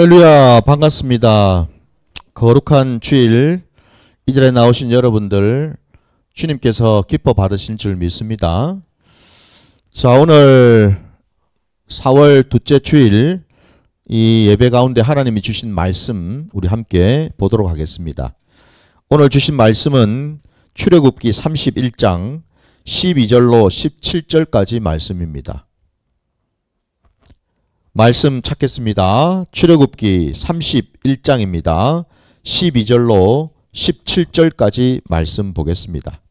할렐루야, 반갑습니다. 거룩한 주일 이 자리에 나오신 여러분들 주님께서 기뻐 받으신 줄 믿습니다. 자, 오늘 4월 둘째 주일 이 예배 가운데 하나님이 주신 말씀 우리 함께 보도록 하겠습니다. 오늘 주신 말씀은 출애굽기 31장 12절로 17절까지 말씀입니다. 말씀 찾겠습니다. 출애굽기 31장입니다. 12절로 17절까지 말씀 보겠습니다.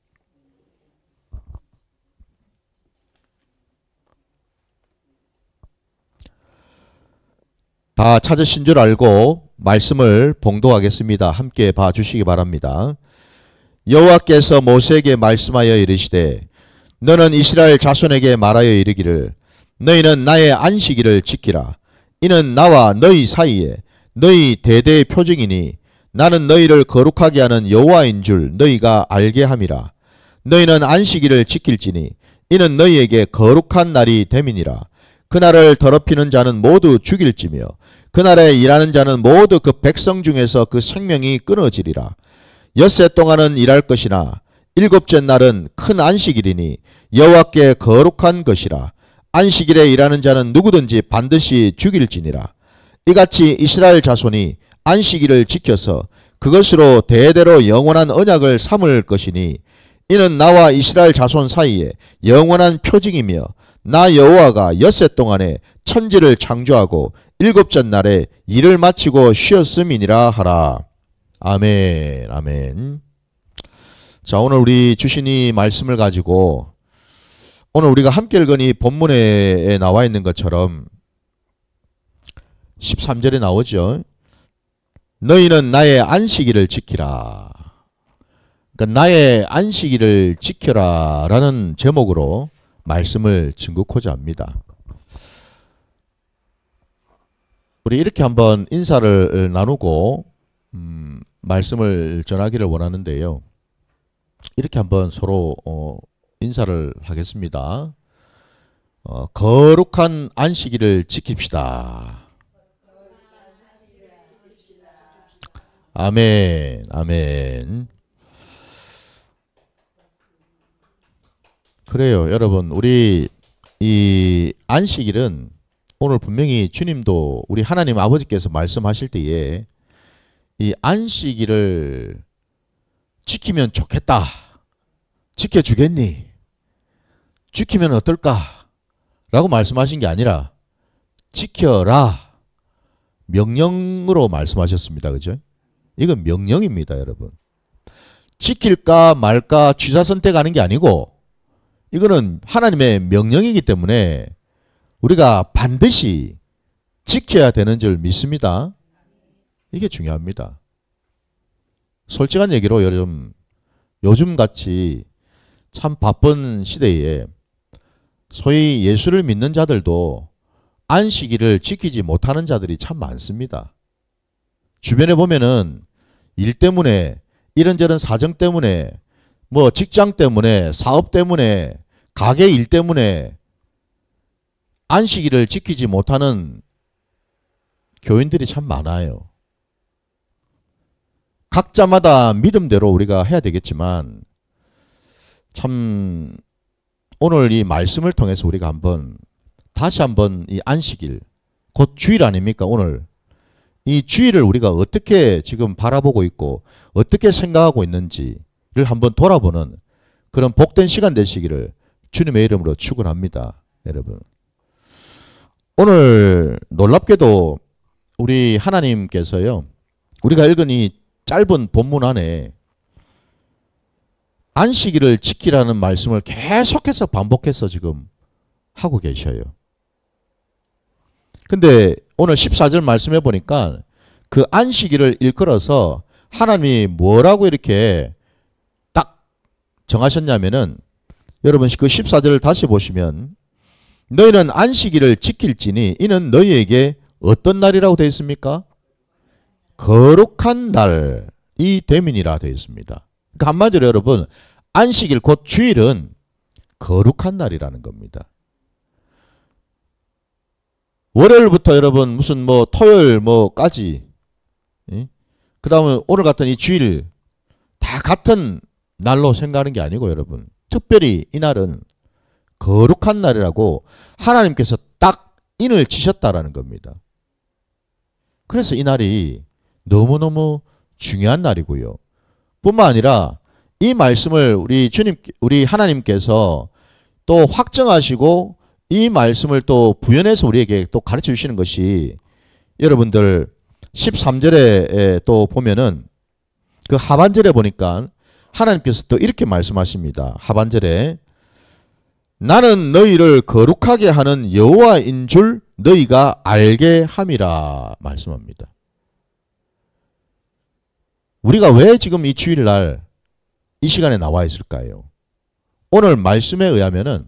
다 찾으신 줄 알고 말씀을 봉독하겠습니다. 함께 봐주시기 바랍니다. 여호와께서 모세에게 말씀하여 이르시되 너는 이스라엘 자손에게 말하여 이르기를 너희는 나의 안식일을 지키라. 이는 나와 너희 사이에 너희 대대의 표징이니 나는 너희를 거룩하게 하는 여호와인 줄 너희가 알게 함이라. 너희는 안식일을 지킬지니 이는 너희에게 거룩한 날이 됨이니라. 그날을 더럽히는 자는 모두 죽일지며 그날에 일하는 자는 모두 그 백성 중에서 그 생명이 끊어지리라. 엿새 동안은 일할 것이나 일곱째 날은 큰 안식일이니 여호와께 거룩한 것이라. 안식일에 일하는 자는 누구든지 반드시 죽일지니라. 이같이 이스라엘 자손이 안식일을 지켜서 그것으로 대대로 영원한 언약을 삼을 것이니 이는 나와 이스라엘 자손 사이에 영원한 표징이며 나 여호와가 엿새 동안에 천지를 창조하고 일곱째 날에 일을 마치고 쉬었음이니라 하라. 아멘, 아멘. 자, 오늘 우리 주신 이 말씀을 가지고 오늘 우리가 함께 읽은 이 본문에 나와 있는 것처럼 13절에 나오죠. 너희는 나의 안식일을 지키라. 그러니까 나의 안식일을 지켜라 라는 제목으로 말씀을 증거코자 합니다. 우리 이렇게 한번 인사를 나누고 말씀을 전하기를 원하는데요. 이렇게 한번 서로 인사를 하겠습니다. 거룩한 안식일을 지킵시다. 아멘, 아멘. 그래요, 여러분. 우리 이 안식일은 오늘 분명히 주님도 우리 하나님 아버지께서 말씀하실 때에 이 안식일을 지키면 좋겠다. 지켜주겠니? 지키면 어떨까? 라고 말씀하신 게 아니라 지켜라. 명령으로 말씀하셨습니다. 그죠? 이건 명령입니다, 여러분. 지킬까 말까 취사 선택하는 게 아니고 이거는 하나님의 명령이기 때문에 우리가 반드시 지켜야 되는 줄 믿습니다. 이게 중요합니다. 솔직한 얘기로 요즘같이 참 바쁜 시대에 소위 예수를 믿는 자들도 안식일을 지키지 못하는 자들이 참 많습니다. 주변에 보면은 일 때문에 이런저런 사정 때문에 뭐 직장 때문에 사업 때문에 가게 일 때문에 안식일을 지키지 못하는 교인들이 참 많아요. 각자마다 믿음대로 우리가 해야 되겠지만 참 오늘 이 말씀을 통해서 우리가 다시 한번 이 안식일 곧 주일 아닙니까? 오늘 이 주일을 우리가 어떻게 지금 바라보고 있고 어떻게 생각하고 있는지를 한번 돌아보는 그런 복된 시간 되시기를 주님의 이름으로 축원합니다. 여러분, 오늘 놀랍게도 우리 하나님께서요, 우리가 읽은 이 짧은 본문 안에 안식일을 지키라는 말씀을 계속해서 반복해서 지금 하고 계셔요. 근데 오늘 14절 말씀해 보니까 그 안식일을 일컬어서 하나님이 뭐라고 이렇게 딱 정하셨냐면은 여러분 그 14절을 다시 보시면 너희는 안식일을 지킬지니 이는 너희에게 어떤 날이라고 되어 있습니까? 거룩한 날이 됨이니라 되어 있습니다. 그러니까 한마디로 여러분 안식일 곧 주일은 거룩한 날이라는 겁니다. 월요일부터 여러분 무슨 뭐 토요일 뭐까지, 그 다음에 오늘 같은 이 주일 다 같은 날로 생각하는 게 아니고 여러분, 특별히 이 날은 거룩한 날이라고 하나님께서 딱 인을 치셨다라는 겁니다. 그래서 이 날이 너무너무 중요한 날이고요. 뿐만 아니라 이 말씀을 우리 하나님께서 또 확정하시고 이 말씀을 또 부연해서 우리에게 또 가르쳐 주시는 것이, 여러분들 13절에 또 보면은 그 하반절에 보니까 하나님께서 또 이렇게 말씀하십니다. 하반절에 나는 너희를 거룩하게 하는 여호와인 줄 너희가 알게 함이라 말씀합니다. 우리가 왜 지금 이 주일날 이 시간에 나와 있을까요? 오늘 말씀에 의하면은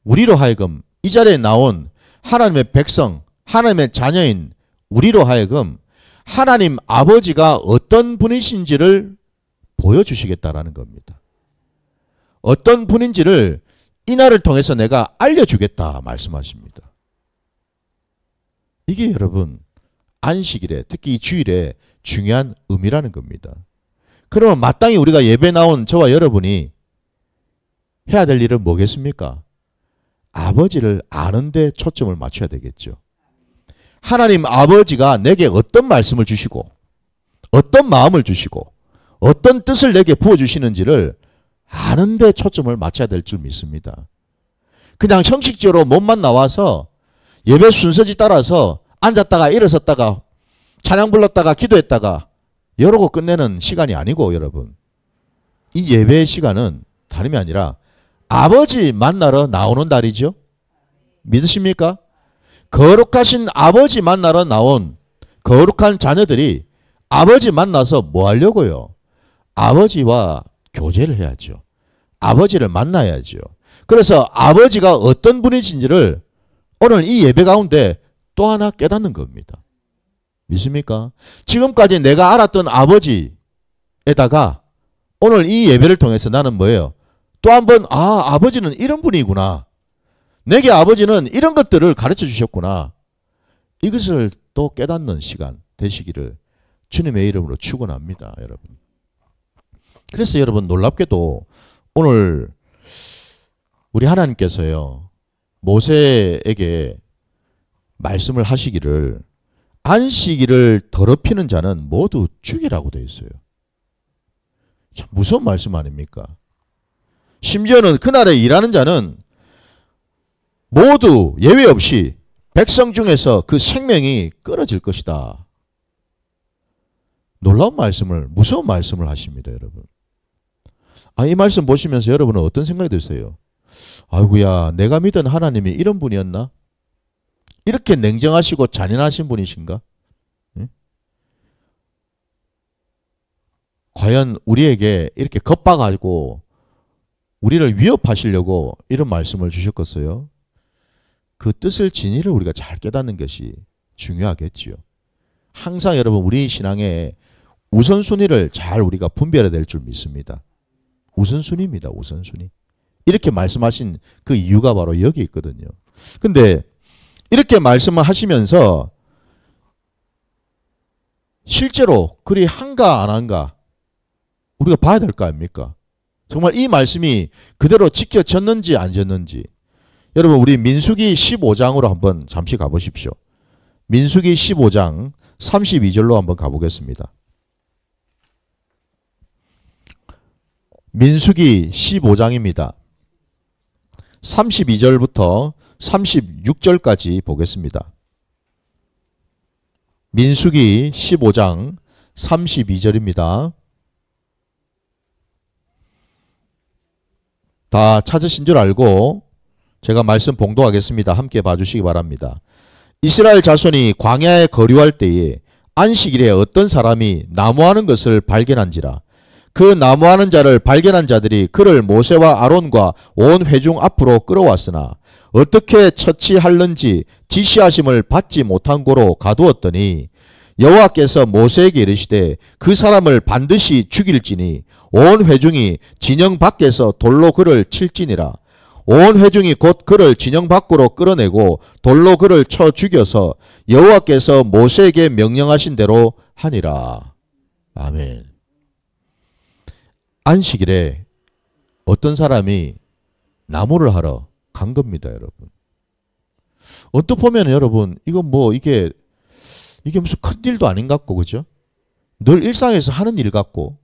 우리로 하여금 이 자리에 나온 하나님의 백성, 하나님의 자녀인 우리로 하여금 하나님 아버지가 어떤 분이신지를 보여주시겠다라는 겁니다. 어떤 분인지를 이 날을 통해서 내가 알려주겠다 말씀하십니다. 이게 여러분 안식일에, 특히 이 주일에 중요한 의미라는 겁니다. 그러면 마땅히 우리가 예배 나온 저와 여러분이 해야 될 일은 뭐겠습니까? 아버지를 아는 데 초점을 맞춰야 되겠죠. 하나님 아버지가 내게 어떤 말씀을 주시고 어떤 마음을 주시고 어떤 뜻을 내게 부어주시는지를 아는 데 초점을 맞춰야 될 줄 믿습니다. 그냥 형식적으로 몸만 나와서 예배 순서지 따라서 앉았다가 일어섰다가 찬양 불렀다가 기도했다가 이러고 끝내는 시간이 아니고, 여러분 이 예배의 시간은 다름이 아니라 아버지 만나러 나오는 날이죠. 믿으십니까? 거룩하신 아버지 만나러 나온 거룩한 자녀들이 아버지 만나서 뭐 하려고요? 아버지와 교제를 해야죠. 아버지를 만나야죠. 그래서 아버지가 어떤 분이신지를 오늘 이 예배 가운데 또 하나 깨닫는 겁니다. 믿습니까? 지금까지 내가 알았던 아버지에다가 오늘 이 예배를 통해서 나는 뭐예요? 또 한번 아버지는 이런 분이구나. 내게 아버지는 이런 것들을 가르쳐 주셨구나. 이것을 또 깨닫는 시간 되시기를 주님의 이름으로 축원합니다, 여러분. 그래서 여러분 놀랍게도 오늘 우리 하나님께서요 모세에게 말씀을 하시기를 안식일을 더럽히는 자는 모두 죽이라고 되어 있어요. 참 무서운 말씀 아닙니까? 심지어는 그날에 일하는 자는 모두 예외 없이 백성 중에서 그 생명이 끊어질 것이다. 놀라운 말씀을, 무서운 말씀을 하십니다, 여러분. 이 말씀 보시면서 여러분은 어떤 생각이 드세요? 아이고야, 내가 믿은 하나님이 이런 분이었나? 이렇게 냉정하시고 잔인하신 분이신가? 응? 과연 우리에게 이렇게 겁박하고 우리를 위협하시려고 이런 말씀을 주셨겠어요? 그 뜻을 진리를 우리가 잘 깨닫는 것이 중요하겠지요. 항상 여러분 우리 신앙의 우선순위를 잘 우리가 분별해야 될 줄 믿습니다. 우선순위입니다. 우선순위. 이렇게 말씀하신 그 이유가 바로 여기 있거든요. 근데 이렇게 말씀을 하시면서 실제로 그리 한가 안 한가 우리가 봐야 될 거 아닙니까? 정말 이 말씀이 그대로 지켜졌는지 안 졌는지. 여러분 우리 민수기 15장으로 한번 잠시 가보십시오. 민수기 15장 32절로 한번 가보겠습니다. 민수기 15장입니다. 32절부터 36절까지 보겠습니다. 민수기 15장 32절입니다. 다 찾으신 줄 알고 제가 말씀 봉독하겠습니다. 함께 봐주시기 바랍니다. 이스라엘 자손이 광야에 거류할 때에 안식일에 어떤 사람이 나무하는 것을 발견한지라. 그 나무하는 자를 발견한 자들이 그를 모세와 아론과 온 회중 앞으로 끌어왔으나 어떻게 처치할는지 지시하심을 받지 못한 고로 가두었더니 여호와께서 모세에게 이르시되 그 사람을 반드시 죽일지니 온 회중이 진영 밖에서 돌로 그를 칠지니라. 온 회중이 곧 그를 진영 밖으로 끌어내고 돌로 그를 쳐 죽여서 여호와께서 모세에게 명령하신 대로 하니라. 아멘. 안식일에 어떤 사람이 나무를 하러 간 겁니다, 여러분. 어떻게 보면 여러분, 이건 뭐 이게 무슨 큰 일도 아닌 것 같고, 그죠? 늘 일상에서 하는 일 같고.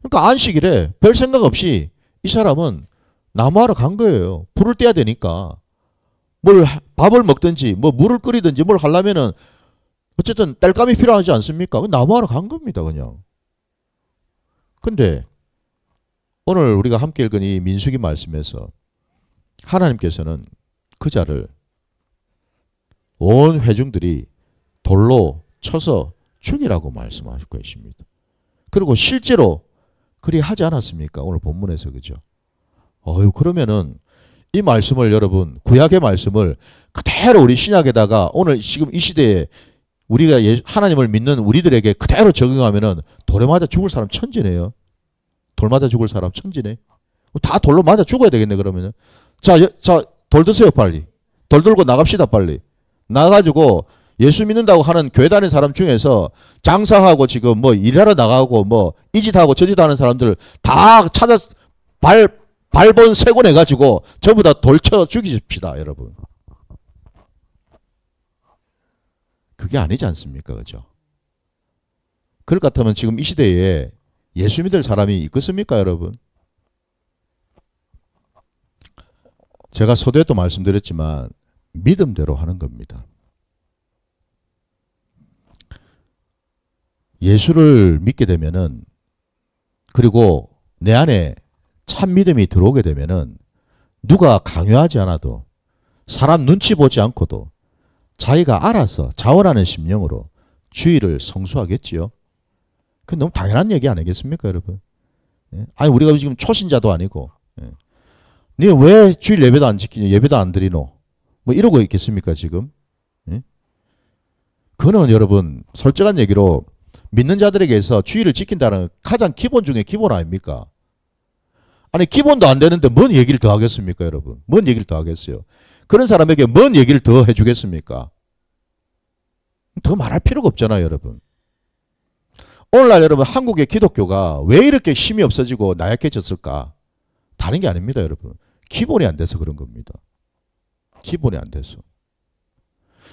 그러니까 안식일에 별 생각 없이 이 사람은 나무하러 간 거예요. 불을 떼야 되니까. 밥을 먹든지 뭐 물을 끓이든지 뭘 하려면은 어쨌든 땔감이 필요하지 않습니까? 나무하러 간 겁니다, 그냥. 근데 오늘 우리가 함께 읽은 이 민수기 말씀에서 하나님께서는 그 자를 온 회중들이 돌로 쳐서 죽이라고 말씀하시고 계십니다. 그리고 실제로 그리 하지 않았습니까? 오늘 본문에서, 그죠? 그러면은 이 말씀을 여러분, 구약의 말씀을 그대로 우리 신약에다가 오늘 지금 이 시대에 우리가 하나님을 믿는 우리들에게 그대로 적용하면은 돌에 맞아 죽을 사람 천지네요. 돌 맞아 죽을 사람 천지네. 다 돌로 맞아 죽어야 되겠네, 그러면은. 자, 돌 드세요, 빨리. 돌 들고 나갑시다, 빨리. 나가가지고 예수 믿는다고 하는 교회 다니는 사람 중에서 장사하고 지금 뭐 일하러 나가고 뭐 이 짓 하고 저 짓 하는 사람들 다 찾아 발본 세고 내가지고 전부 다 돌쳐 죽이십시다, 여러분. 그게 아니지 않습니까, 그죠? 그럴 것 같으면 지금 이 시대에 예수 믿을 사람이 있겠습니까, 여러분? 제가 서두에도 말씀드렸지만 믿음대로 하는 겁니다. 예수를 믿게 되면은, 그리고 내 안에 참 믿음이 들어오게 되면은 누가 강요하지 않아도, 사람 눈치 보지 않고도 자기가 알아서 자원하는 심령으로 주의를 성수하겠지요. 그건 너무 당연한 얘기 아니겠습니까, 여러분? 아니, 우리가 지금 초신자도 아니고, 네 왜 주일 예배도 안 지키냐, 예배도 안 드리노, 뭐 이러고 있겠습니까, 지금? 그거는 여러분, 솔직한 얘기로 믿는 자들에게서 주의를 지킨다는 가장 기본 중에 기본 아닙니까? 아니, 기본도 안 되는데 뭔 얘기를 더 하겠습니까, 여러분? 뭔 얘기를 더 하겠어요? 그런 사람에게 뭔 얘기를 더 해주겠습니까? 더 말할 필요가 없잖아요, 여러분. 오늘날 여러분, 한국의 기독교가 왜 이렇게 힘이 없어지고 나약해졌을까? 다른 게 아닙니다, 여러분. 기본이 안 돼서 그런 겁니다. 기본이 안 돼서.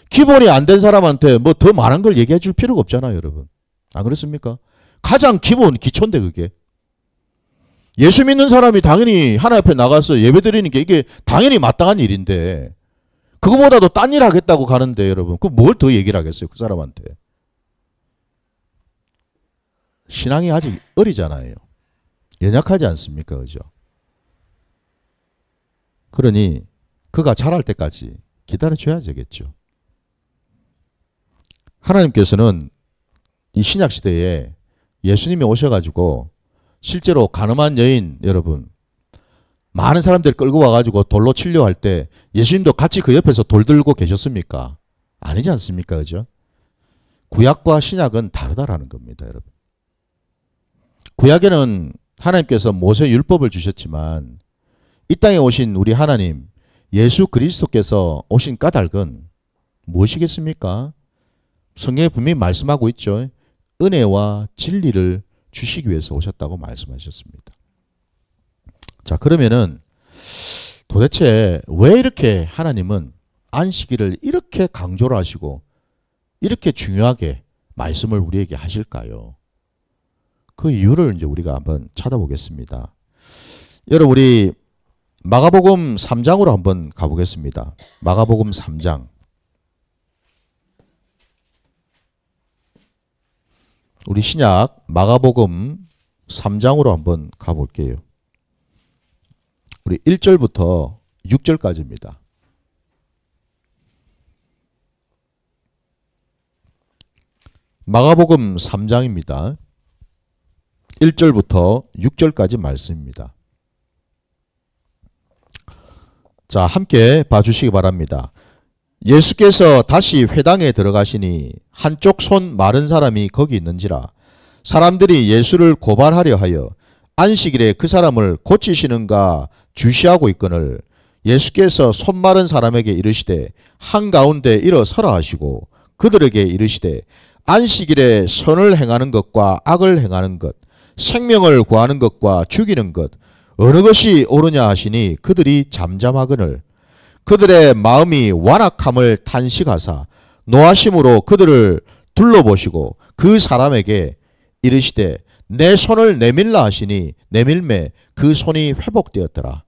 기본이 안 된 사람한테 뭐 더 많은 걸 얘기해 줄 필요가 없잖아요, 여러분. 안 그렇습니까? 가장 기본, 기초인데 그게. 예수 믿는 사람이 당연히 하나님 앞에 나가서 예배 드리는 게 이게 당연히 마땅한 일인데, 그거보다도 딴 일 하겠다고 가는데 여러분, 그 뭘 더 얘기를 하겠어요, 그 사람한테. 신앙이 아직 어리잖아요. 연약하지 않습니까, 그죠? 그러니 그가 자랄 때까지 기다려줘야 되겠죠. 하나님께서는 이 신약시대에 예수님이 오셔가지고 실제로 가늠한 여인, 여러분, 많은 사람들 끌고 와가지고 돌로 치려 할 때 예수님도 같이 그 옆에서 돌 들고 계셨습니까? 아니지 않습니까, 그죠? 구약과 신약은 다르다라는 겁니다, 여러분. 구약에는 하나님께서 모세 율법을 주셨지만 이 땅에 오신 우리 하나님 예수 그리스도께서 오신 까닭은 무엇이겠습니까? 성경에 분명히 말씀하고 있죠. 은혜와 진리를 주시기 위해서 오셨다고 말씀하셨습니다. 자, 그러면은 도대체 왜 이렇게 하나님은 안식일을 이렇게 강조를 하시고 이렇게 중요하게 말씀을 우리에게 하실까요? 그 이유를 이제 우리가 한번 찾아보겠습니다. 여러분, 우리 마가복음 3장으로 한번 가보겠습니다. 마가복음 3장. 우리 신약 마가복음 3장으로 한번 가볼게요. 우리 1절부터 6절까지입니다. 마가복음 3장입니다. 1절부터 6절까지 말씀입니다. 자, 함께 봐주시기 바랍니다. 예수께서 다시 회당에 들어가시니 한쪽 손 마른 사람이 거기 있는지라 사람들이 예수를 고발하려 하여 안식일에 그 사람을 고치시는가 주시하고 있거늘 예수께서 손 마른 사람에게 이르시되 한가운데 일어서라 하시고 그들에게 이르시되 안식일에 선을 행하는 것과 악을 행하는 것, 생명을 구하는 것과 죽이는 것 어느 것이 옳으냐 하시니 그들이 잠잠하거늘 그들의 마음이 완악함을 탄식하사 노하심으로 그들을 둘러보시고 그 사람에게 이르시되 내 손을 내밀라 하시니 내밀매 그 손이 회복되었더라.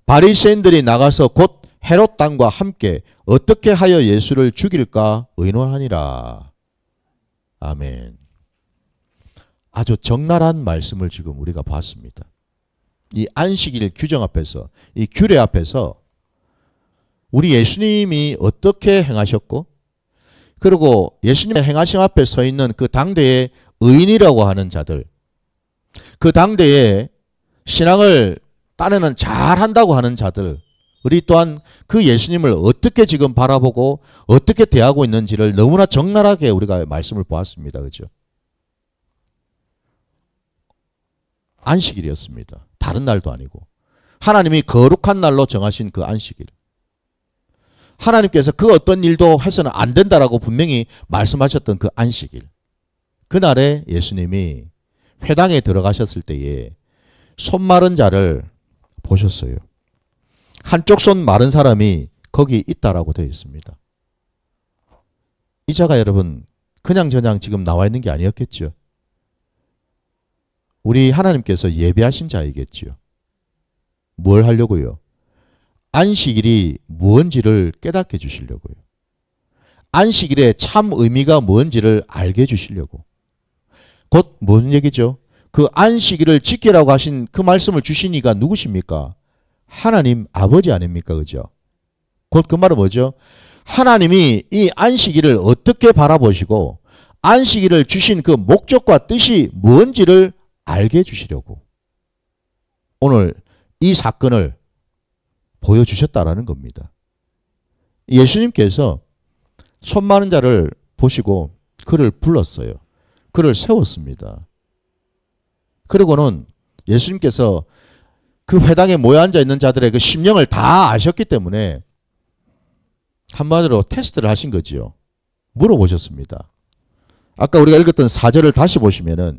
바리새인들이 나가서 곧 헤롯 당과 함께 어떻게 하여 예수를 죽일까 의논하니라. 아멘. 아주 적나라한 말씀을 지금 우리가 봤습니다. 이 안식일 규정 앞에서, 이 규례 앞에서 우리 예수님이 어떻게 행하셨고, 그리고 예수님의 행하심 앞에 서 있는 그 당대의 의인이라고 하는 자들, 그 당대에 신앙을 딴에는 잘한다고 하는 자들, 우리 또한 그 예수님을 어떻게 지금 바라보고 어떻게 대하고 있는지를 너무나 적나라하게 우리가 말씀을 보았습니다. 그죠? 안식일이었습니다. 다른 날도 아니고. 하나님이 거룩한 날로 정하신 그 안식일. 하나님께서 그 어떤 일도 해서는 안 된다라고 분명히 말씀하셨던 그 안식일. 그날에 예수님이 회당에 들어가셨을 때에 손 마른 자를 보셨어요. 한쪽 손 마른 사람이 거기 있다라고 되어 있습니다. 이 자가 여러분 그냥저냥 지금 나와 있는 게 아니었겠죠. 우리 하나님께서 예배하신 자이겠지요. 뭘 하려고요? 안식일이 무언지를 깨닫게 해주시려고요. 안식일의 참 의미가 무언지를 알게 해주시려고. 곧 무슨 얘기죠? 그 안식일을 지키라고 하신 그 말씀을 주신 이가 누구십니까? 하나님 아버지 아닙니까? 그죠? 곧 그 말은 뭐죠? 하나님이 이 안식일을 어떻게 바라보시고 안식일을 주신 그 목적과 뜻이 무언지를 알게 해주시려고 오늘 이 사건을 보여주셨다라는 겁니다. 예수님께서 손 마른 자를 보시고 그를 불렀어요. 그를 세웠습니다. 그리고는 예수님께서 그 회당에 모여 앉아 있는 자들의 그 심령을 다 아셨기 때문에 한마디로 테스트를 하신 거지요. 물어보셨습니다. 아까 우리가 읽었던 4절을 다시 보시면은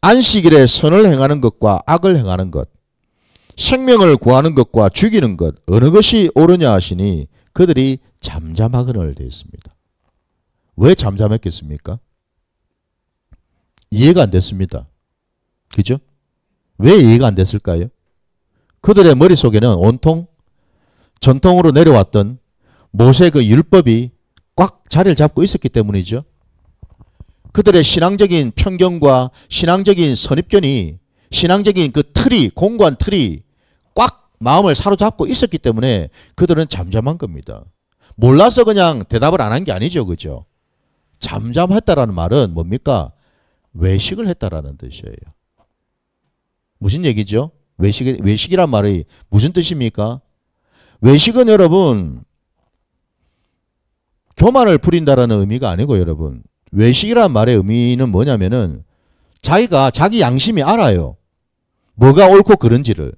안식일에 선을 행하는 것과 악을 행하는 것, 생명을 구하는 것과 죽이는 것 어느 것이 옳으냐 하시니 그들이 잠잠하거늘 되어 있습니다. 왜 잠잠했겠습니까? 이해가 안 됐습니다. 그죠? 왜 이해가 안 됐을까요? 그들의 머릿속에는 온통 전통으로 내려왔던 모세 그 율법이 꽉 자리를 잡고 있었기 때문이죠. 그들의 신앙적인 편견과 신앙적인 선입견이 신앙적인 그 틀이 공고한 틀이 꽉 마음을 사로잡고 있었기 때문에 그들은 잠잠한 겁니다. 몰라서 그냥 대답을 안 한 게 아니죠. 그죠? 잠잠했다라는 말은 뭡니까? 외식을 했다라는 뜻이에요. 무슨 얘기죠? 외식이란 말이 무슨 뜻입니까? 외식은 여러분 교만을 부린다라는 의미가 아니고 여러분 외식이란 말의 의미는 뭐냐면은 자기가 자기 양심이 알아요. 뭐가 옳고 그른지를.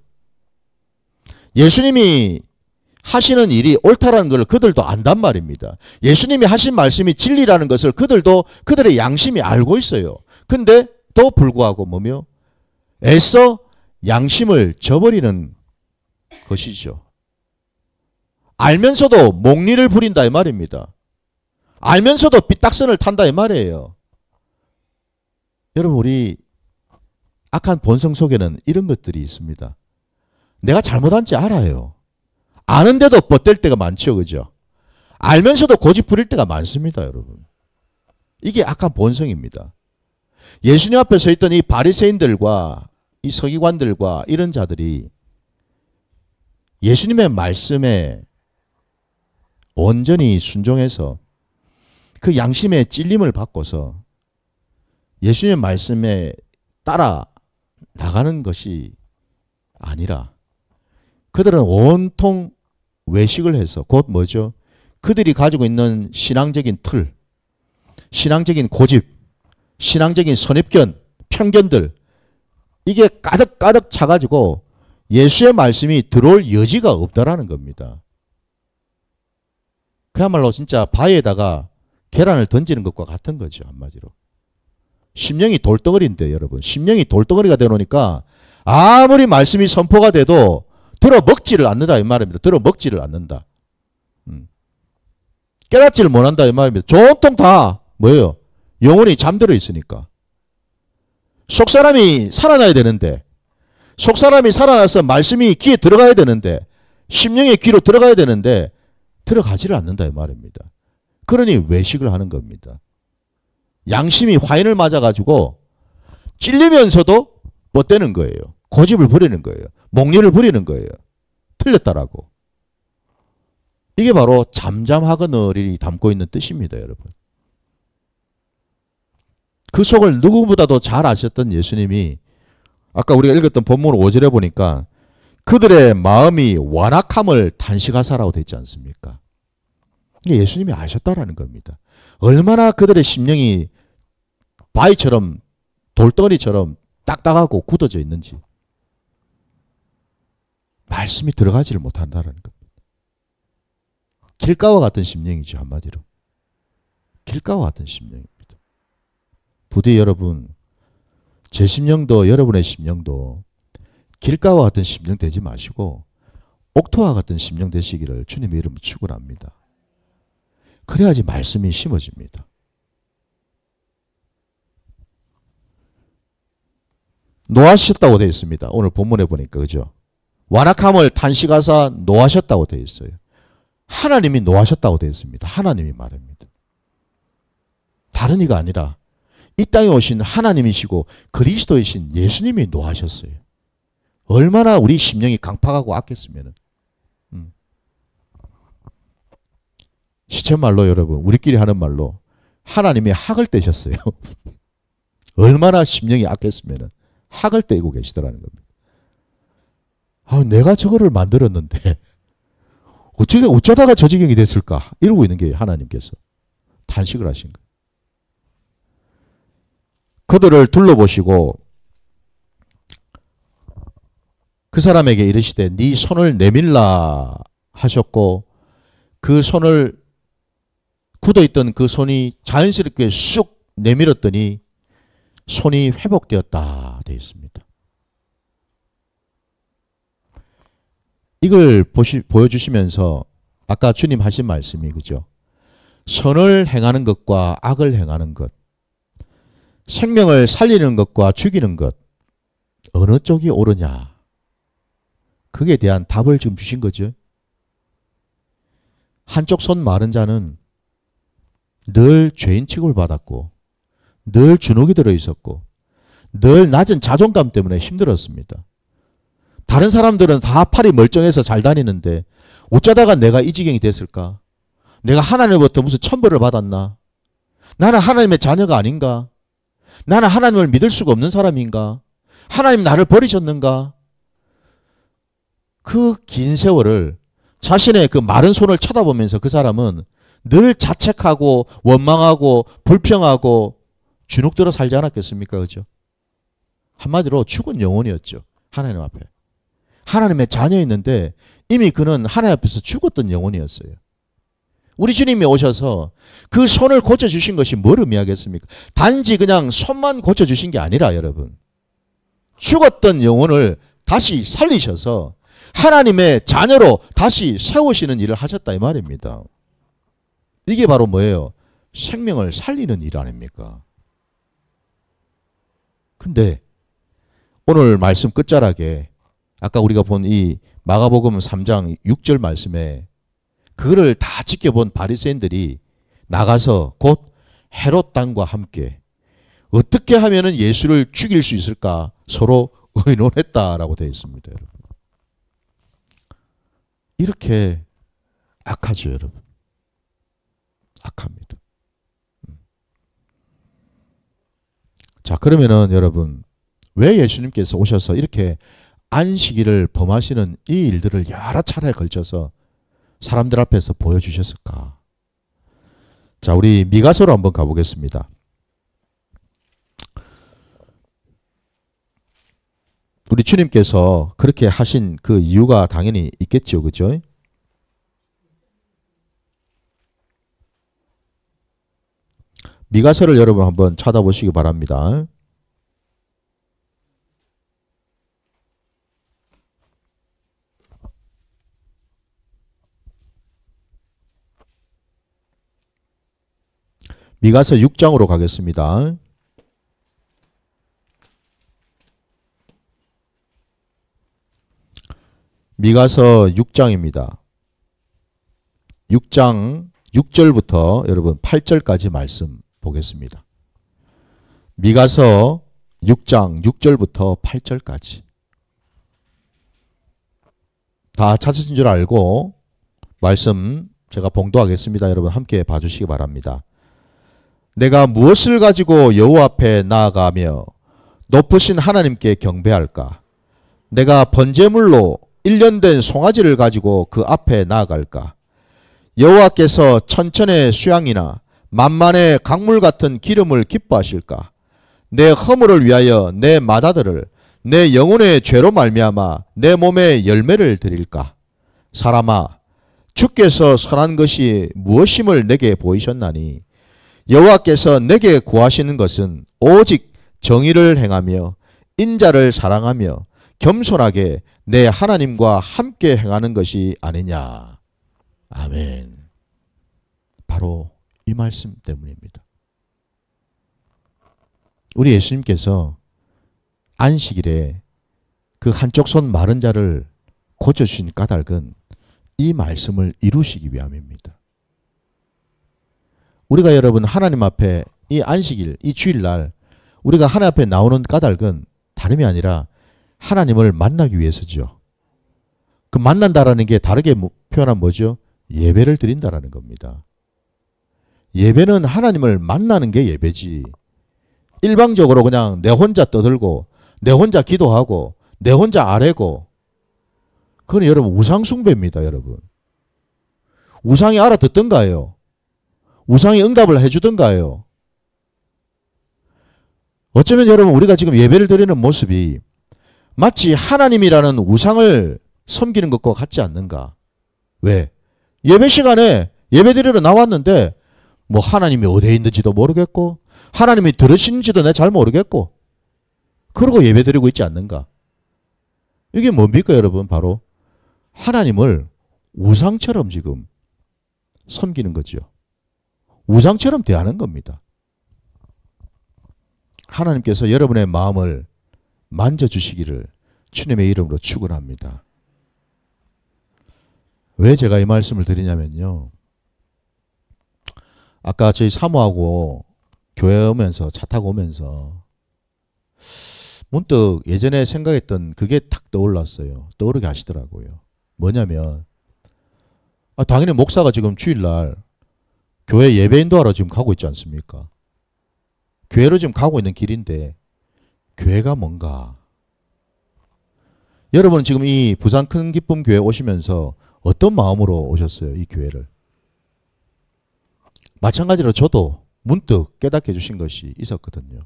예수님이 하시는 일이 옳다라는 걸 그들도 안단 말입니다. 예수님이 하신 말씀이 진리라는 것을 그들도 그들의 양심이 알고 있어요. 근데 또 불구하고 뭐며? 애써 양심을 저버리는 것이죠. 알면서도 몽리를 부린다 이 말입니다. 알면서도 삐딱선을 탄다 이 말이에요. 여러분 우리 악한 본성 속에는 이런 것들이 있습니다. 내가 잘못한지 알아요. 아는데도 뻗댈 때가 많죠. 그죠? 알면서도 고집 부릴 때가 많습니다. 여러분. 이게 악한 본성입니다. 예수님 앞에 서 있던 이 바리새인들과 이 서기관들과 이런 자들이 예수님의 말씀에 온전히 순종해서 그 양심의 찔림을 받고서 예수님의 말씀에 따라 나가는 것이 아니라 그들은 온통 외식을 해서 곧 뭐죠? 그들이 가지고 있는 신앙적인 틀, 신앙적인 고집, 신앙적인 선입견, 편견들 이게 가득가득 차가지고 예수의 말씀이 들어올 여지가 없다라는 겁니다. 그야말로 진짜 바위에다가 계란을 던지는 것과 같은 거죠. 한마디로. 심령이 돌덩어리인데 여러분. 심령이 돌덩어리가 되놓으니까 아무리 말씀이 선포가 돼도 들어먹지를 않는다 이 말입니다. 들어먹지를 않는다. 깨닫지를 못한다 이 말입니다. 온통 다 뭐예요? 영혼이 잠들어 있으니까. 속사람이 살아나야 되는데 속사람이 살아나서 말씀이 귀에 들어가야 되는데 심령의 귀로 들어가야 되는데 들어가지를 않는다 이 말입니다. 그러니 외식을 하는 겁니다. 양심이 화인을 맞아가지고 찔리면서도 뻗대는 거예요. 고집을 부리는 거예요. 목리를 부리는 거예요. 틀렸다라고. 이게 바로 잠잠하거늘이 담고 있는 뜻입니다. 여러분. 그 속을 누구보다도 잘 아셨던 예수님이 아까 우리가 읽었던 본문 5절에 보니까 그들의 마음이 완악함을 탄식하사라고 되어 있지 않습니까? 이게 예수님이 아셨다라는 겁니다. 얼마나 그들의 심령이 바위처럼 돌덩어리처럼 딱딱하고 굳어져 있는지 말씀이 들어가지를 못한다는 겁니다. 길가와 같은 심령이죠. 한마디로. 길가와 같은 심령입니다. 부디 여러분 제 심령도 여러분의 심령도 길가와 같은 심령 되지 마시고 옥토와 같은 심령 되시기를 주님의 이름으로 축원합니다. 그래야지 말씀이 심어집니다. 노하셨다고 되어 있습니다. 오늘 본문에 보니까 그죠? 완악함을 탄식하사 노하셨다고 되어 있어요. 하나님이 노하셨다고 되어 있습니다. 하나님이 말합니다. 다른 이가 아니라 이 땅에 오신 하나님이시고 그리스도이신 예수님이 노하셨어요. 얼마나 우리 심령이 강팍하고 악했으면 시쳇말로 여러분 우리끼리 하는 말로 하나님이 학을 떼셨어요. 얼마나 심령이 악했으면 학을 떼고 계시더라는 겁니다. 아, 내가 저거를 만들었는데 어쩌다가 저 지경이 됐을까 이러고 있는 게 하나님께서 탄식을 하신 거예요. 그들을 둘러보시고 그 사람에게 이르시되 네 손을 내밀라 하셨고 그 손을 굳어있던 그 손이 자연스럽게 쑥 내밀었더니 손이 회복되었다 되어 있습니다. 이걸 보여주시면서 아까 주님 하신 말씀이 그죠? 선을 행하는 것과 악을 행하는 것, 생명을 살리는 것과 죽이는 것 어느 쪽이 옳으냐? 그에 대한 답을 지금 주신 거죠. 한쪽 손 마른 자는 늘 죄인 취급을 받았고 늘 주눅이 들어있었고 늘 낮은 자존감 때문에 힘들었습니다. 다른 사람들은 다 팔이 멀쩡해서 잘 다니는데 어쩌다가 내가 이 지경이 됐을까? 내가 하나님으로부터 무슨 천벌을 받았나? 나는 하나님의 자녀가 아닌가? 나는 하나님을 믿을 수가 없는 사람인가? 하나님 나를 버리셨는가? 그 긴 세월을 자신의 그 마른 손을 쳐다보면서 그 사람은 늘 자책하고 원망하고 불평하고 주눅들어 살지 않았겠습니까? 그죠? 한마디로 죽은 영혼이었죠. 하나님 앞에. 하나님의 자녀였는데 이미 그는 하나님 앞에서 죽었던 영혼이었어요. 우리 주님이 오셔서 그 손을 고쳐주신 것이 뭘 의미하겠습니까? 단지 그냥 손만 고쳐주신 게 아니라 여러분 죽었던 영혼을 다시 살리셔서 하나님의 자녀로 다시 세우시는 일을 하셨다 이 말입니다. 이게 바로 뭐예요? 생명을 살리는 일 아닙니까? 근데 오늘 말씀 끝자락에 아까 우리가 본 이 마가복음 3장 6절 말씀에 그거를 다 지켜본 바리새인들이 나가서 곧 헤롯 당과 함께 어떻게 하면 예수를 죽일 수 있을까 서로 의논했다라고 되어 있습니다. 여러분. 이렇게 악하죠, 여러분. 악합니다. 자, 그러면은 여러분 왜 예수님께서 오셔서 이렇게 안식일을 범하시는 이 일들을 여러 차례에 걸쳐서 사람들 앞에서 보여주셨을까? 자, 우리 미가서로 한번 가보겠습니다. 우리 주님께서 그렇게 하신 그 이유가 당연히 있겠죠. 그죠? 미가서를 여러분 한번 찾아보시기 바랍니다. 미가서 6장으로 가겠습니다. 미가서 6장입니다. 6장 6절부터 여러분 8절까지 말씀 보겠습니다. 미가서 6장 6절부터 8절까지. 다 찾으신 줄 알고 말씀 제가 봉독하겠습니다. 여러분 함께 봐주시기 바랍니다. 내가 무엇을 가지고 여호와 앞에 나아가며 높으신 하나님께 경배할까? 내가 번제물로 1년 된 송아지를 가지고 그 앞에 나아갈까? 여호와께서 천천의 수양이나 만만의 강물 같은 기름을 기뻐하실까? 내 허물을 위하여 내 마다들을 내 영혼의 죄로 말미암아 내 몸에 열매를 드릴까? 사람아, 주께서 선한 것이 무엇임을 내게 보이셨나니 여호와께서 내게 구하시는 것은 오직 정의를 행하며 인자를 사랑하며 겸손하게 내 하나님과 함께 행하는 것이 아니냐. 아멘. 바로 이 말씀 때문입니다. 우리 예수님께서 안식일에 그 한쪽 손 마른 자를 고쳐주신 까닭은 이 말씀을 이루시기 위함입니다. 우리가 여러분 하나님 앞에 이 안식일, 이 주일날 우리가 하나님 앞에 나오는 까닭은 다름이 아니라 하나님을 만나기 위해서죠. 그 만난다라는 게 다르게 표현하면 뭐죠? 예배를 드린다라는 겁니다. 예배는 하나님을 만나는 게 예배지. 일방적으로 그냥 내 혼자 떠들고 내 혼자 기도하고 내 혼자 아뢰고 그건 여러분 우상숭배입니다. 여러분. 우상이 알아듣던가요? 우상이 응답을 해주던가요? 어쩌면 여러분 우리가 지금 예배를 드리는 모습이 마치 하나님이라는 우상을 섬기는 것과 같지 않는가? 왜? 예배 시간에 예배 드리러 나왔는데 뭐 하나님이 어디에 있는지도 모르겠고 하나님이 들으시는지도 내가 잘 모르겠고 그러고 예배 드리고 있지 않는가? 이게 뭡니까 여러분? 바로 하나님을 우상처럼 지금 섬기는 거죠. 우상처럼 대하는 겁니다. 하나님께서 여러분의 마음을 만져주시기를 주님의 이름으로 축원합니다. 왜 제가 이 말씀을 드리냐면요. 아까 저희 사모하고 교회 오면서 차 타고 오면서 문득 예전에 생각했던 그게 탁 떠올랐어요. 떠오르게 하시더라고요. 뭐냐면 당연히 목사가 지금 주일날 교회 예배 인도하러 지금 가고 있지 않습니까? 교회로 지금 가고 있는 길인데 교회가 뭔가? 여러분 지금 이 부산 큰 기쁨 교회 오시면서 어떤 마음으로 오셨어요? 이 교회를. 마찬가지로 저도 문득 깨닫게 해주신 것이 있었거든요.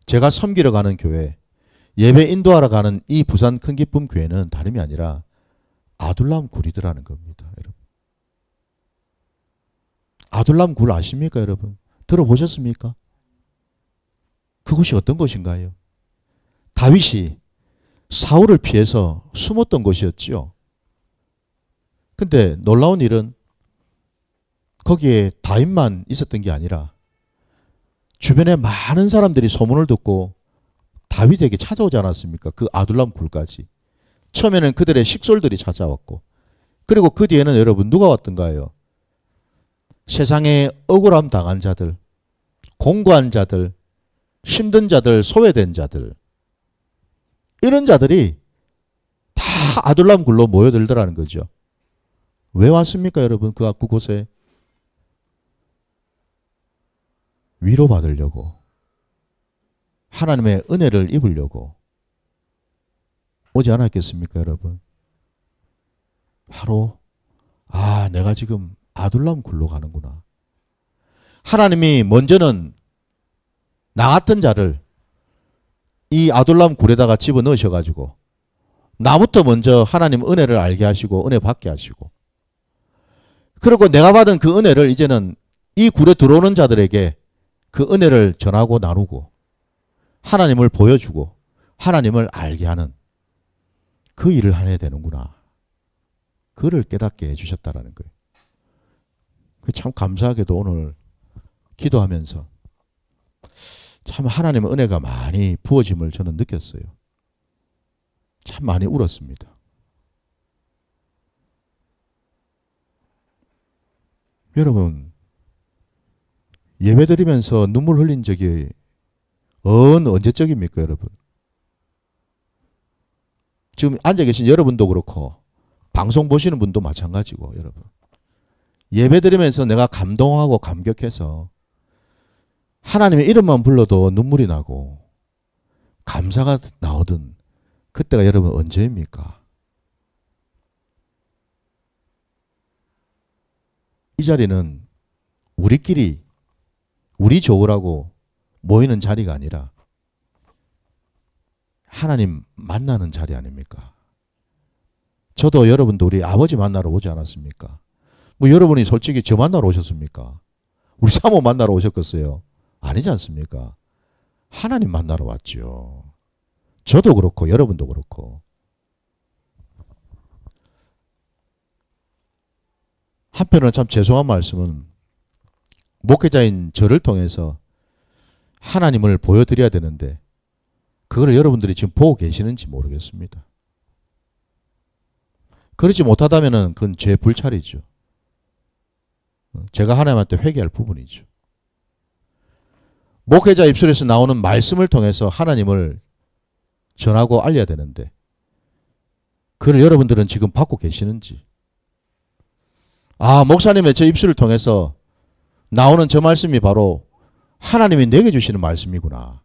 제가 섬기러 가는 교회, 예배 인도하러 가는 이 부산 큰 기쁨 교회는 다름이 아니라 아둘람 굴이더라는 겁니다. 여러분. 아둘람 굴 아십니까 여러분? 들어보셨습니까? 그곳이 어떤 곳인가요? 다윗이 사울을 피해서 숨었던 곳이었지요. 근데 놀라운 일은 거기에 다윗만 있었던 게 아니라 주변에 많은 사람들이 소문을 듣고 다윗에게 찾아오지 않았습니까? 그 아둘람 굴까지. 처음에는 그들의 식솔들이 찾아왔고 그리고 그 뒤에는 여러분 누가 왔던가요? 세상에 억울함 당한 자들, 공고한 자들, 힘든 자들, 소외된 자들 이런 자들이 다 아둘람 굴로 모여들더라는 거죠. 왜 왔습니까 여러분? 그곳에 위로받으려고 하나님의 은혜를 입으려고 오지 않았겠습니까 여러분? 바로 내가 지금 아둘람 굴로 가는구나. 하나님이 먼저는 나 같은 자를 이 아둘람 굴에다가 집어넣으셔가지고 나부터 먼저 하나님 은혜를 알게 하시고 은혜 받게 하시고, 그리고 내가 받은 그 은혜를 이제는 이 굴에 들어오는 자들에게 그 은혜를 전하고 나누고 하나님을 보여주고 하나님을 알게 하는 그 일을 해야 되는구나. 그를 깨닫게 해주셨다라는 거예요. 참 감사하게도 오늘 기도하면서 참 하나님의 은혜가 많이 부어짐을 저는 느꼈어요. 참 많이 울었습니다. 여러분, 예배드리면서 눈물 흘린 적이 언제적입니까, 여러분? 지금 앉아 계신 여러분도 그렇고 방송 보시는 분도 마찬가지고, 여러분. 예배드리면서 내가 감동하고 감격해서 하나님의 이름만 불러도 눈물이 나고 감사가 나오던 그때가 여러분 언제입니까? 이 자리는 우리끼리 우리 좋으라고 모이는 자리가 아니라 하나님 만나는 자리 아닙니까? 저도 여러분도 우리 아버지 만나러 오지 않았습니까? 뭐 여러분이 솔직히 저 만나러 오셨습니까? 우리 사모 만나러 오셨겠어요? 아니지 않습니까? 하나님 만나러 왔죠. 저도 그렇고 여러분도 그렇고. 한편으로는 참 죄송한 말씀은 목회자인 저를 통해서 하나님을 보여드려야 되는데 그걸 여러분들이 지금 보고 계시는지 모르겠습니다. 그렇지 못하다면 그건 제 불찰이죠. 제가 하나님한테 회개할 부분이죠. 목회자 입술에서 나오는 말씀을 통해서 하나님을 전하고 알려야 되는데 그걸 여러분들은 지금 받고 계시는지, 아, 목사님의 저 입술을 통해서 나오는 저 말씀이 바로 하나님이 내게 주시는 말씀이구나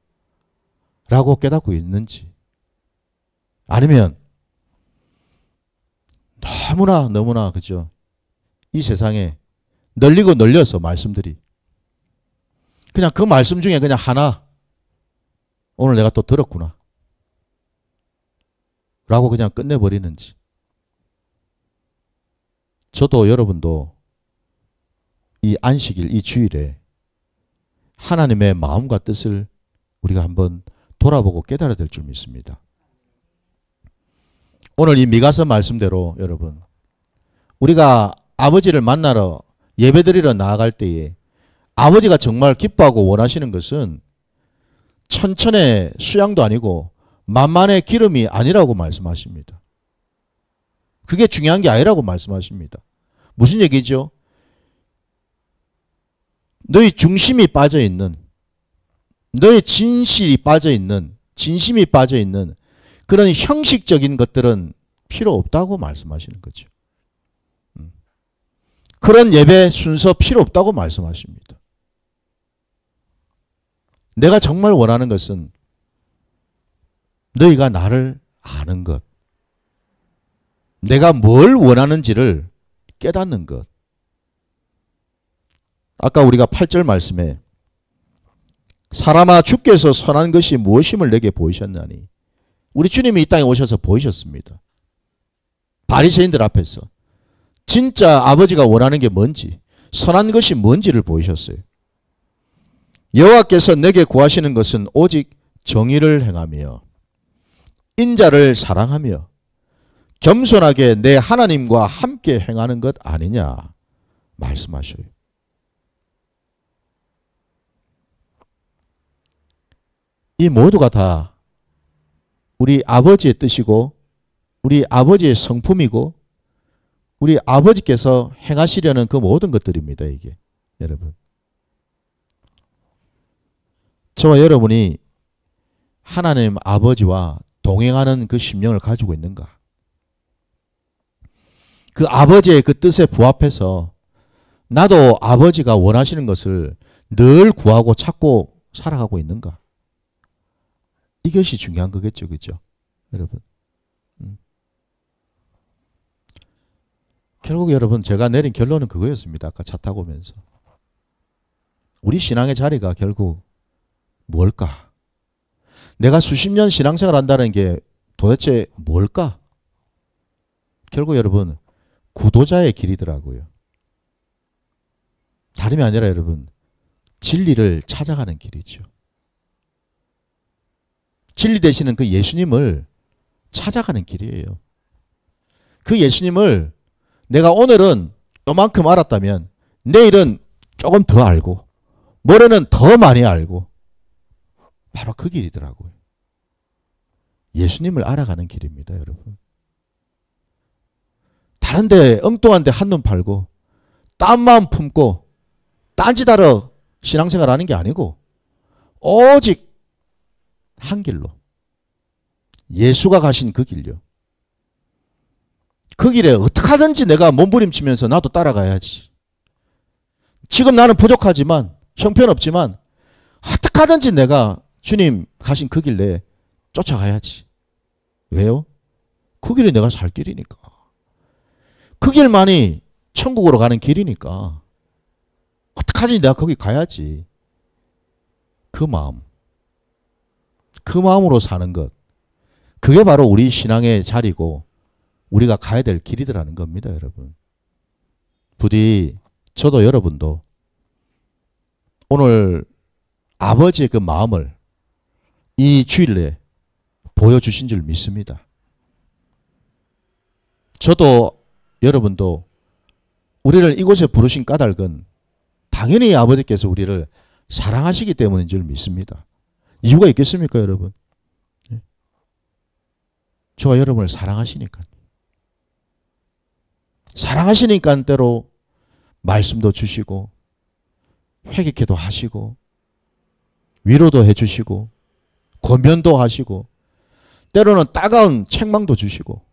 라고 깨닫고 있는지, 아니면 너무나 그죠, 이 세상에 널리고 널려서 말씀들이 그냥 그 말씀 중에 그냥 하나 오늘 내가 또 들었구나 라고 그냥 끝내버리는지. 저도 여러분도 이 안식일, 이 주일에 하나님의 마음과 뜻을 우리가 한번 돌아보고 깨달아야 될 줄 믿습니다. 오늘 이 미가서 말씀대로 여러분, 우리가 아버지를 만나러 예배드리러 나아갈 때에 아버지가 정말 기뻐하고 원하시는 것은 천천의 수양도 아니고 만만의 기름이 아니라고 말씀하십니다. 그게 중요한 게 아니라고 말씀하십니다. 무슨 얘기죠? 너희 중심이 빠져있는, 너희 진실이 빠져있는, 진심이 빠져있는 그런 형식적인 것들은 필요 없다고 말씀하시는 거죠. 그런 예배 순서 필요 없다고 말씀하십니다. 내가 정말 원하는 것은 너희가 나를 아는 것, 내가 뭘 원하는지를 깨닫는 것. 아까 우리가 8절 말씀에 사람아 주께서 선한 것이 무엇임을 내게 보이셨나니, 우리 주님이 이 땅에 오셔서 보이셨습니다. 바리새인들 앞에서 진짜 아버지가 원하는 게 뭔지, 선한 것이 뭔지를 보이셨어요. 여호와께서 내게 구하시는 것은 오직 정의를 행하며 인자를 사랑하며 겸손하게 내 하나님과 함께 행하는 것 아니냐 말씀하셔요. 이 모두가 다 우리 아버지의 뜻이고 우리 아버지의 성품이고 우리 아버지께서 행하시려는 그 모든 것들입니다. 이게 여러분, 저와 여러분이 하나님 아버지와 동행하는 그 심령을 가지고 있는가? 그 아버지의 그 뜻에 부합해서 나도 아버지가 원하시는 것을 늘 구하고 찾고 살아가고 있는가? 이것이 중요한 거겠죠. 그죠? 여러분. 결국 여러분, 제가 내린 결론은 그거였습니다. 아까 차 타고 오면서. 우리 신앙의 자리가 결국 뭘까? 내가 수십 년 신앙생활 한다는 게 도대체 뭘까? 결국 여러분 구도자의 길이더라고요. 다름이 아니라 여러분 진리를 찾아가는 길이죠. 진리 되시는 그 예수님을 찾아가는 길이에요. 그 예수님을 내가 오늘은 요만큼 알았다면 내일은 조금 더 알고 모레는 더 많이 알고 바로 그 길이더라고요. 예수님을 알아가는 길입니다, 여러분. 다른데 엉뚱한 데 한눈 팔고 딴 마음 품고 딴짓하러 신앙생활 하는 게 아니고 오직 한 길로 예수가 가신 그 길요. 그 길에 어떻게 하든지 내가 몸부림치면서 나도 따라가야지. 지금 나는 부족하지만 형편없지만 어떻게 하든지 내가 주님 가신 그 길 내에 쫓아가야지. 왜요? 그 길이 내가 살 길이니까. 그 길만이 천국으로 가는 길이니까 어떡하지 내가 거기 가야지. 그 마음. 그 마음으로 사는 것. 그게 바로 우리 신앙의 자리고 우리가 가야 될 길이더라는 겁니다, 여러분. 부디 저도 여러분도 오늘 아버지의 그 마음을 이 주일에 보여주신 줄 믿습니다. 저도 여러분도 우리를 이곳에 부르신 까닭은 당연히 아버지께서 우리를 사랑하시기 때문인 줄 믿습니다. 이유가 있겠습니까, 여러분? 저와 여러분을 사랑하시니까. 사랑하시니까 때로 말씀도 주시고 회개케도 하시고 위로도 해주시고 권면도 하시고 때로는 따가운 책망도 주시고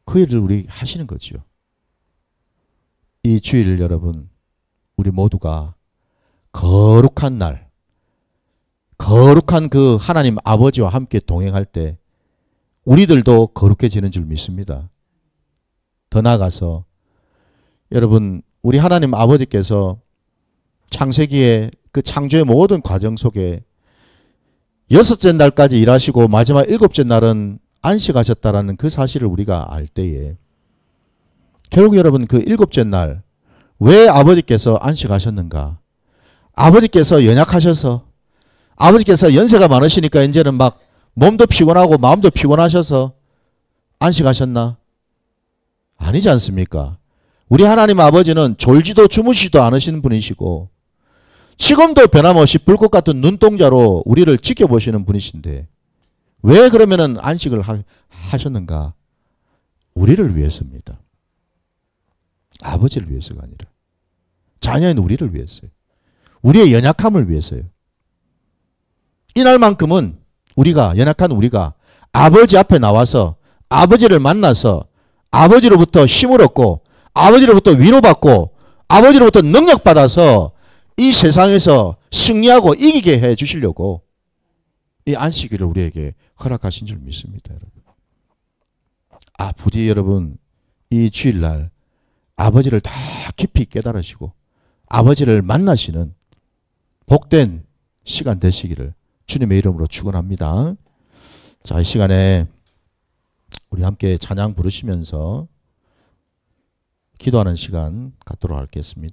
그 일을 우리 하시는 거죠. 이 주일 여러분 우리 모두가 거룩한 날 거룩한 그 하나님 아버지와 함께 동행할 때 우리들도 거룩해지는 줄 믿습니다. 더 나아가서 여러분 우리 하나님 아버지께서 창세기의 그 창조의 모든 과정 속에 6째 날까지 일하시고 마지막 7째 날은 안식하셨다라는 그 사실을 우리가 알 때에 결국 여러분 그 7째 날 왜 아버지께서 안식하셨는가? 아버지께서 연약하셔서 아버지께서 연세가 많으시니까 이제는 막 몸도 피곤하고 마음도 피곤하셔서 안식하셨나? 아니지 않습니까? 우리 하나님 아버지는 졸지도 주무시지도 않으시는 분이시고 지금도 변함없이 불꽃 같은 눈동자로 우리를 지켜보시는 분이신데 왜 그러면은 안식을 하셨는가? 우리를 위해서입니다. 아버지를 위해서가 아니라 자녀인 우리를 위해서요. 우리의 연약함을 위해서요. 이날만큼은 우리가 연약한 우리가 아버지 앞에 나와서 아버지를 만나서 아버지로부터 힘을 얻고 아버지로부터 위로받고 아버지로부터 능력받아서 이 세상에서 승리하고 이기게 해 주시려고 이 안식일을 우리에게 허락하신 줄 믿습니다, 여러분. 부디 여러분 이 주일날 아버지를 더 깊이 깨달으시고 아버지를 만나시는 복된 시간 되시기를 주님의 이름으로 축원합니다. 자, 이 시간에 우리 함께 찬양 부르시면서 기도하는 시간 갖도록 하겠습니다.